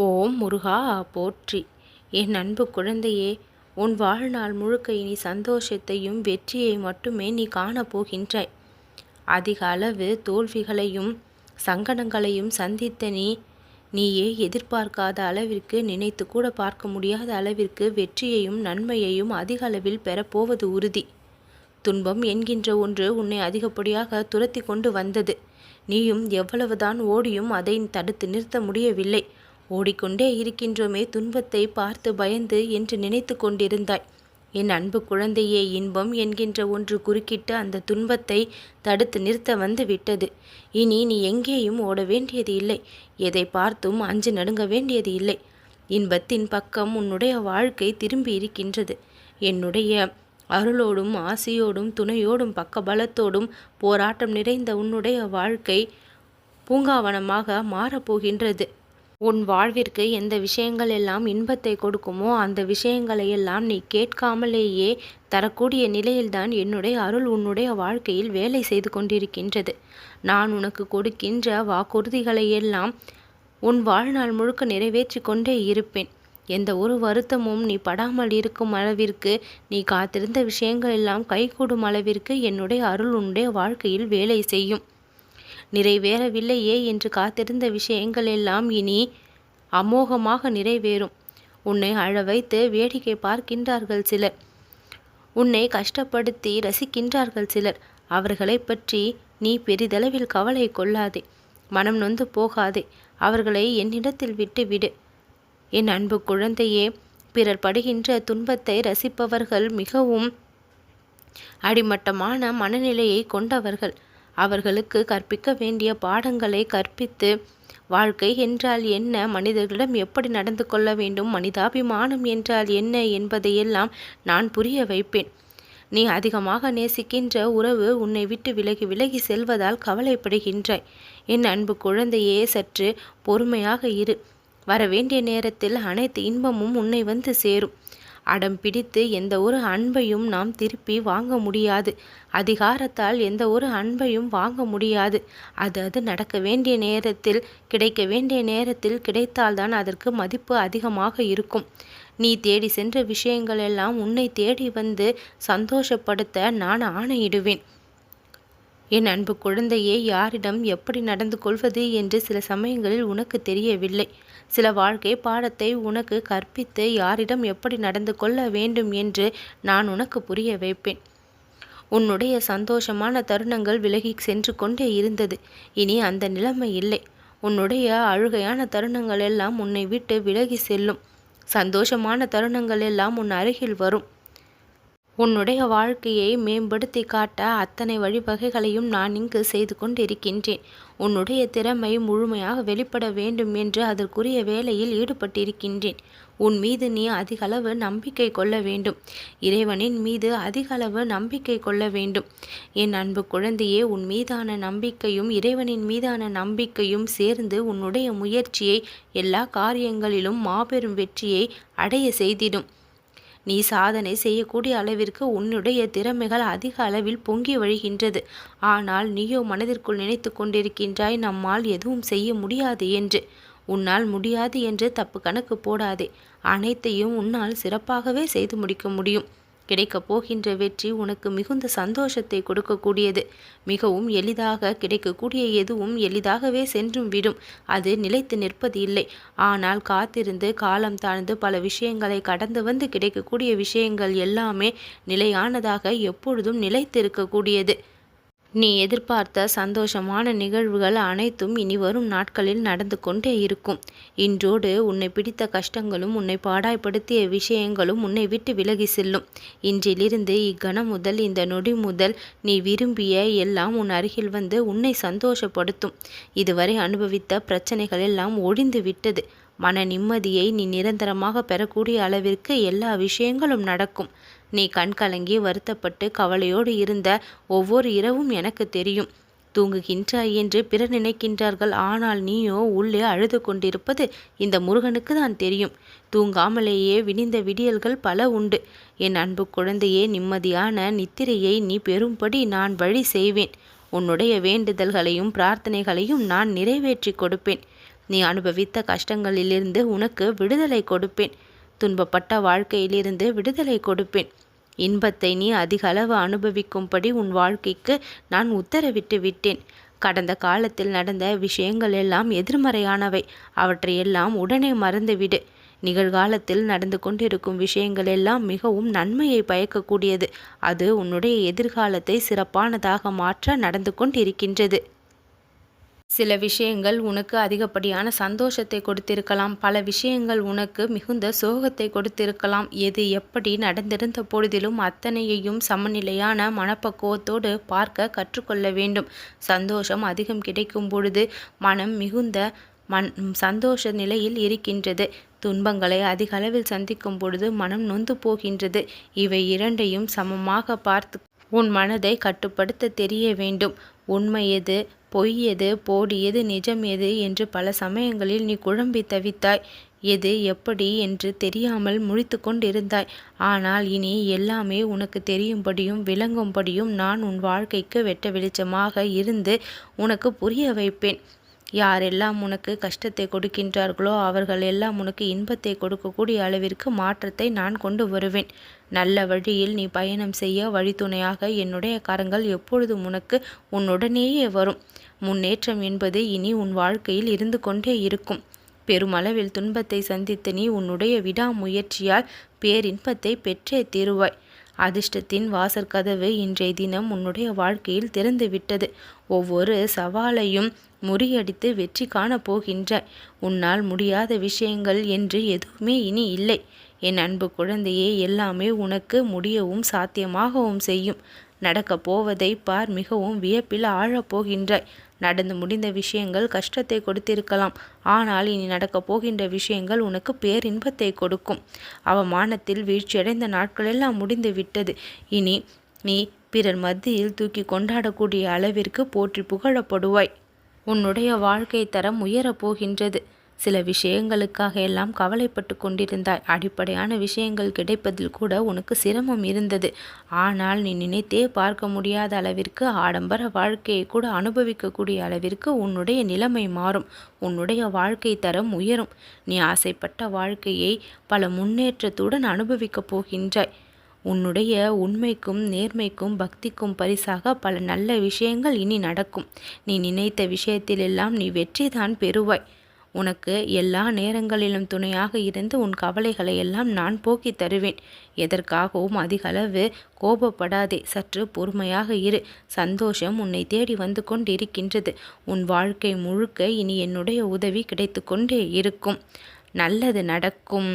ஓம் முருகா போற்றி. என் அன்பு குழந்தையே, உன் வாழ்நாள் முழுக்க இனி சந்தோஷத்தையும் வெற்றியை மட்டுமே நீ காணப்போகின்றாய். அதிக அளவு தோல்விகளையும் சங்கடங்களையும் சந்தித்த நீயே எதிர்பார்க்காத அளவிற்கு, நினைத்து கூட பார்க்க முடியாத அளவிற்கு வெற்றியையும் நன்மையையும் அதிக அளவில் பெறப்போவது உறுதி. துன்பம் என்கின்ற ஒன்று உன்னை அதிகப்படியாக துரத்தி கொண்டு வந்தது. நீயும் எவ்வளவுதான் ஓடியும் அதை தடுத்து நிறுத்த முடியவில்லை. ஓடிக்கொண்டே இருக்கின்றோமே, துன்பத்தை பார்த்து பயந்து என்று நினைத்து கொண்டிருந்தாய். என் அன்பு குழந்தையே, இன்பம் என்கின்ற ஒன்று குறுக்கிட்டு அந்த துன்பத்தை தடுத்து நிறுத்த வந்து விட்டது. இனி நீ எங்கேயும் ஓட வேண்டியது இல்லை. எதை பார்த்தும் அஞ்சு நடுங்க வேண்டியது இல்லை. இன்பத்தின் பக்கம் உன்னுடைய வாழ்க்கை திரும்பி இருக்கின்றது. என்னுடைய அருளோடும் ஆசையோடும் துணையோடும் பக்கபலத்தோடும் போராட்டம் நிறைந்த உன்னுடைய வாழ்க்கை பூங்காவனமாக மாறப்போகின்றது. உன் வாழ்விற்கு எந்த விஷயங்கள் எல்லாம் இன்பத்தை கொடுக்குமோ அந்த விஷயங்களை எல்லாம் நீ கேட்காமலேயே தரக்கூடிய நிலையில்தான் என்னுடைய அருள் உன்னுடைய வாழ்க்கையில் வேலை செய்து கொண்டிருக்கின்றது. நான் உனக்கு கொடுக்கின்ற வாக்குறுதிகளை எல்லாம் உன் வாழ்நாள் முழுக்க நிறைவேற்றி கொண்டே இருப்பேன். எந்த ஒரு வருத்தமும் நீ படாமல் இருக்கும் அளவிற்கு, நீ காத்திருந்த விஷயங்கள் எல்லாம் கைகூடும் அளவிற்கு என்னுடைய அருள் உன்னுடைய வாழ்க்கையில் வேலை செய்யும். நிறைவேறவில்லையே என்று காத்திருந்த விஷயங்கள் எல்லாம் இனி அமோகமாக நிறைவேறும். உன்னை அழ வைத்து வேடிக்கை பார்க்கின்றார்கள் சிலர். உன்னை கஷ்டப்படுத்தி ரசிக்கின்றார்கள் சிலர். அவர்களை பற்றி நீ பெரிதளவில் கவலை கொள்ளாதே. மனம் நொந்து போகாதே. அவர்களை என்னிடத்தில் விட்டுவிடு. என் அன்பு குழந்தையே, பிறர் படுகின்ற துன்பத்தை ரசிப்பவர்கள் மிகவும் அடிமட்டமான மனநிலையை கொண்டவர்கள். அவர்களுக்கு கற்பிக்க வேண்டிய பாடங்களை கற்பித்து, வாழ்க்கை என்றால் என்ன, மனிதர்களிடம் எப்படி நடந்து கொள்ள வேண்டும், மனிதாபிமானம் என்றால் என்ன என்பதையெல்லாம் நான் புரிய வைப்பேன். நீ அதிகமாக நேசிக்கின்ற உறவு உன்னை விட்டு விலகி விலகி செல்வதால் கவலைப்படுகின்றாய். என் அன்பு குழந்தையே, சற்று பொறுமையாக இரு. வரவேண்டிய நேரத்தில் அனைத்து இன்பமும் உன்னை வந்து சேரும். அடம் பிடித்து எந்த ஒரு அன்பையும் நாம் திருப்பி வாங்க முடியாது. அதிகாரத்தால் எந்த ஒரு அன்பையும் வாங்க முடியாது. அது நடக்க வேண்டிய நேரத்தில், கிடைக்க வேண்டிய நேரத்தில் கிடைத்தால்தான் அதற்கு மதிப்பு அதிகமாக இருக்கும். நீ தேடி சென்ற விஷயங்கள் எல்லாம் உன்னை தேடி வந்து சந்தோஷப்படுத்த நான் ஆணையிடுவேன். என் அன்பு குழந்தையே, யாரிடம் எப்படி நடந்து கொள்வது என்று சில சமயங்களில் உனக்கு தெரியவில்லை. சில வாழ்க்கை பாடத்தை உனக்கு கற்பித்து யாரிடம் எப்படி நடந்து கொள்ள வேண்டும் என்று நான் உனக்கு புரிய வைப்பேன். உன்னுடைய சந்தோஷமான தருணங்கள் விலகி சென்று கொண்டே இருந்தது. இனி அந்த நிலைமை இல்லை. உன்னுடைய அழுகையான தருணங்கள் எல்லாம் உன்னை விட்டு விலகி செல்லும். சந்தோஷமான தருணங்கள் எல்லாம் உன் அருகில் வரும். உன்னுடைய வாழ்க்கையை மேம்படுத்தி காட்ட அத்தனை வழிவகைகளையும் நான் இங்கு செய்து கொண்டிருக்கின்றேன். உன்னுடைய திறமை முழுமையாக வெளிப்பட வேண்டும் என்று அதற்குரிய வேலையில் ஈடுபட்டிருக்கின்றேன். உன் மீது நீ அதிகளவு நம்பிக்கை கொள்ள வேண்டும். இறைவனின் மீது அதிகளவு நம்பிக்கை கொள்ள வேண்டும். என் அன்பு குழந்தையே, உன் மீதான நம்பிக்கையும் இறைவனின் மீதான நம்பிக்கையும் சேர்ந்து உன்னுடைய முயற்சியை எல்லா காரியங்களிலும் மாபெரும் வெற்றியை அடைய செய்திடும். நீ சாதனை செய்யக்கூடிய அளவிற்கு உன்னுடைய திறமைகள் அதிக அளவில் பொங்கி வழிகின்றது. ஆனால் நீயோ மனதிற்குள் நினைத்து கொண்டிருக்கின்றாய், நம்மால் எதுவும் செய்ய முடியாது என்று. உன்னால் முடியாது என்று தப்பு கணக்கு போடாதே. அனைத்தையும் உன்னால் சிறப்பாகவே செய்து முடிக்க முடியும். கிடைக்கப் போகின்ற வெற்றி உனக்கு மிகுந்த சந்தோஷத்தை கொடுக்கக்கூடியது. மிகவும் எளிதாக கிடைக்கக்கூடிய எதுவும் எளிதாகவே சென்றும் விடும். அது நிலைத்து நிற்பது இல்லை. ஆனால் காத்திருந்து காலம் தாழ்ந்து பல விஷயங்களை கடந்து வந்து கிடைக்கக்கூடிய விஷயங்கள் எல்லாமே நிலையானதாக, எப்பொழுதும் நிலைத்திருக்கக்கூடியது. நீ எதிர்பார்த்த சந்தோஷமான நிகழ்வுகள் அனைத்தும் இனி வரும் நாட்களில் நடந்து கொண்டே இருக்கும். இன்றோடு உன்னை பிடித்த கஷ்டங்களும் உன்னை பாடாய்படுத்திய விஷயங்களும் உன்னை விட்டு விலகி செல்லும். இன்றிலிருந்து இக்கணம் முதல், இந்த நொடி முதல் நீ விரும்பிய எல்லாம் உன் அருகில் வந்து உன்னை சந்தோஷப்படுத்தும். இதுவரை அனுபவித்த பிரச்சனைகள் எல்லாம் ஒழிந்து விட்டது. மன நிம்மதியை நீ நிரந்தரமாக பெறக்கூடிய அளவிற்கு எல்லா விஷயங்களும் நடக்கும். நீ கண்கலங்கி வருத்தப்பட்டு கவலையோடு இருந்த ஒவ்வொரு இரவும் எனக்கு தெரியும். தூங்குகின்றாய் என்று பிறர் நினைக்கின்றார்கள். ஆனால் நீயோ உள்ளே அழுது கொண்டிருப்பது இந்த முருகனுக்கு தான் தெரியும். தூங்காமலேயே விடிந்த விடியல்கள் பல உண்டு. என் அன்பு குழந்தையே, நிம்மதியான நித்திரையை நீ பெறும்படி நான் வழி செய்வேன். உன்னுடைய வேண்டுதல்களையும் பிரார்த்தனைகளையும் நான் நிறைவேற்றி கொடுப்பேன். நீ அனுபவித்த கஷ்டங்களிலிருந்து உனக்கு விடுதலை கொடுப்பேன். துன்பப்பட்ட வாழ்க்கையிலிருந்து விடுதலை கொடுப்பேன். இன்பத்தை நீ அதிக அளவு அனுபவிக்கும்படி உன் வாழ்க்கைக்கு நான் உத்தரவிட்டு விட்டேன். கடந்த காலத்தில் நடந்த விஷயங்கள் எல்லாம் எதிர்மறையானவை. அவற்றையெல்லாம் உடனே மறந்துவிடு. நிகழ்காலத்தில் நடந்து கொண்டிருக்கும் விஷயங்கள் எல்லாம் மிகவும் நன்மையை பயக்கக்கூடியது. அது உன்னுடைய எதிர்காலத்தை சிறப்பானதாக மாற்ற நடந்து கொண்டிருக்கின்றது. சில விஷயங்கள் உனக்கு அதிகப்படியான சந்தோஷத்தை கொடுத்திருக்கலாம். பல விஷயங்கள் உனக்கு மிகுந்த சோகத்தை கொடுத்திருக்கலாம். எது எப்படி நடந்திருந்த பொழுதிலும் அத்தனையையும் சமநிலையான மனப்பக்குவத்தோடு பார்க்க கற்றுக்கொள்ள வேண்டும். சந்தோஷம் அதிகம் கிடைக்கும் பொழுது மனம் மிகுந்த சந்தோஷ நிலையில் இருக்கின்றது. துன்பங்களை அதிக அளவில் சந்திக்கும் பொழுது மனம் நொந்து போகின்றது. இவை இரண்டையும் சமமாக பார்த்து உன் மனதை கட்டுப்படுத்த தெரிய வேண்டும். உண்மை எது, பொய் எது, போலி எது, நிஜம் எது என்று பல சமயங்களில் நீ குழம்பி தவித்தாய். எது எப்படி என்று தெரியாமல் முழித்து கொண்டிருந்தாய். ஆனால் இனி எல்லாமே உனக்கு தெரியும்படியும் விளங்கும்படியும் நான் உன் வாழ்க்கைக்கு வெட்ட வெளிச்சமாக இருந்து உனக்கு புரிய வைப்பேன். யாரெல்லாம் உனக்கு கஷ்டத்தை கொடுக்கின்றார்களோ அவர்கள் எல்லாம் உனக்கு இன்பத்தை கொடுக்கக்கூடிய அளவிற்கு மாற்றத்தை நான் கொண்டு வருவேன். நல்ல வழியில் நீ பயணம் செய்ய வழித்துணையாக என்னுடைய கரங்கள் எப்பொழுதும் உனக்கு உன்னுடனேயே வரும். முன்னேற்றம் என்பது இனி உன் வாழ்க்கையில் இருந்து கொண்டே இருக்கும். பெருமளவில் துன்பத்தை சந்தித்து நீ உன்னுடைய விடாமுயற்சியால் பேரின்பத்தை பெற்றே தீருவாய். அதிர்ஷ்டத்தின் வாசற்கதவு இன்றைய தினம் உன்னுடைய வாழ்க்கையில் திறந்து விட்டது. ஒவ்வொரு சவாலையும் முறியடித்து வெற்றி காணப் போகின்றாய். உன்னால் முடியாத விஷயங்கள் என்று எதுவுமே இனி இல்லை. என் அன்பு குழந்தையே, எல்லாமே உனக்கு முடியவும் சாத்தியமாகவும் செய்யும். நடக்கப் போவதை பார். மிகவும் வியப்பில் ஆழப்போகின்றாய். நடந்து முடிந்த விஷயங்கள் கஷ்டத்தை கொடுத்திருக்கலாம். ஆனால் இனி நடக்கப் போகின்ற விஷயங்கள் உனக்கு பேரின்பத்தை கொடுக்கும். அவமானத்தில் வீழ்ச்சியடைந்த நாட்களெல்லாம் முடிந்து விட்டது. இனி நீ பிறர் மத்தியில் தூக்கி கொண்டாடக்கூடிய அளவிற்கு போற்றி புகழப்படுவாய். உன்னுடைய வாழ்க்கை தரம் உயரப் போகின்றது. சில விஷயங்களுக்காக எல்லாம் கவலைப்பட்டு கொண்டிருந்தாய். அடிப்படையான விஷயங்கள் கிடைப்பதில் கூட உனக்கு சிரமம் இருந்தது. ஆனால் நீ நினைத்தே பார்க்க முடியாத அளவிற்கு ஆடம்பர வாழ்க்கையை கூட அனுபவிக்கக்கூடிய அளவிற்கு உன்னுடைய நிலைமை மாறும். உன்னுடைய வாழ்க்கை தரம் உயரும். நீ ஆசைப்பட்ட வாழ்க்கையை பல முன்னேற்றத்துடன் அனுபவிக்கப் போகின்றாய். உன்னுடைய உண்மைக்கும் நேர்மைக்கும் பக்திக்கும் பரிசாக பல நல்ல விஷயங்கள் இனி நடக்கும். நீ நினைத்த விஷயத்திலெல்லாம் நீ வெற்றிதான் பெறுவாய். உனக்கு எல்லா நேரங்களிலும் துணையாக இருந்து உன் கவலைகளை எல்லாம் நான் போக்கி தருவேன். எதற்காகவும் அதிகளவு கோபப்படாதே. சற்று பொறுமையாக இரு. சந்தோஷம் உன்னை தேடி வந்து கொண்டிருக்கின்றது. உன் வாழ்க்கை முழுக்க இனி என்னுடைய உதவி கிடைத்து கொண்டே இருக்கும். நல்லது நடக்கும்.